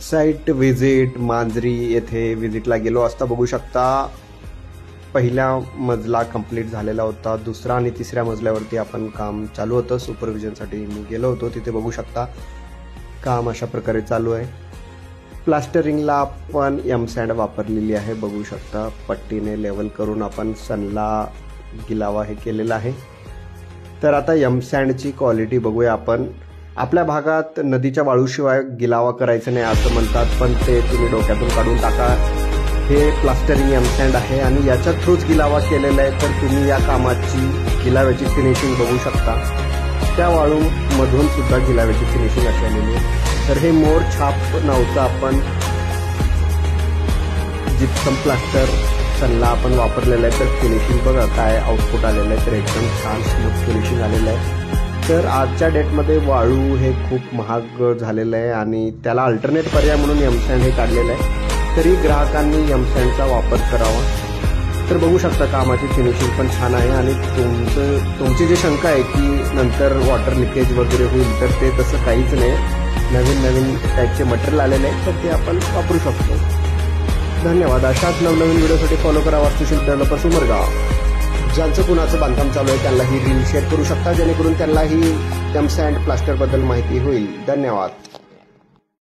Site visit मांजरी येथे व्हिजिटला गेलो असता बघू शकता पहिला मजला कंप्लीट झालेला होता। दुसरा आणि तिसऱ्या मजल्यावरती आपण काम चालू होतं। सुपरविजनसाठी मी गेलो होतो, तिथे बघू शकता काम अशा प्रकारे चालू आहे। प्लास्टरिंगला आपण एम सँड वापरलेली आहे, बघू शकता पट्टीने लेवल करून आपण सनला गिलावा हे केलेला आहे। तर आता एम सँडची क्वालिटी बघूया आपण। आपल्या भागात नदीच्या वाळूशिवाय गिलावा करायचं नाही असं म्हणतात, पण ते तुम्ही डोक्यातून काढून टाका। हे प्लास्टरिंग एम सँड आहे आणि याच्या थ्रूच गिलावा केलेला आहे। तर तुम्ही या कामाची गिलाव्याची फिनिशिंग बघू शकता, त्या वाळूमधून सुद्धा गिलाव्याची फिनिशिंग अशी आलेली आहे। तर हे मोर छाप नावचं आपण जिप्सम प्लास्टर सनला आपण वापरलेलं आहे। तर फिनिशिंग बघा काय आउटपुट आलेलं आहे, तर एकदम छान स्मूथ फिनिशिंग आलेलं आहे। तर आजच्या डेटमध्ये वाळू हे खूप महाग झालेलं आहे आणि त्याला अल्टरनेट पर्याय म्हणून एम सँड हे काढलेलं आहे। तरी ग्राहकांनी एम सँडचा वापर करावा। तर बघू शकता कामाची फिनिशिंग पण छान आहे आणि तुमची जी शंका आहे की नंतर वॉटर लिकेज वगैरे होईल, तर ते तसं काहीच नाही। नवीन नवीन टाईपचे मटेरियल आलेले आहे, तर ते आपण वापरू शकतो। धन्यवाद। अशाच नवनवीन व्हिडिओसाठी फॉलो करा वास्तुशिल्प डेव्हलपर्स उमरगाव। ज्यांचं कुणाचं बांधकाम चालू आहे त्यांना ही रील शेअर करू शकता, जेणेकरून त्यांनाही एम सँड प्लास्टरबद्दल माहिती होईल। धन्यवाद।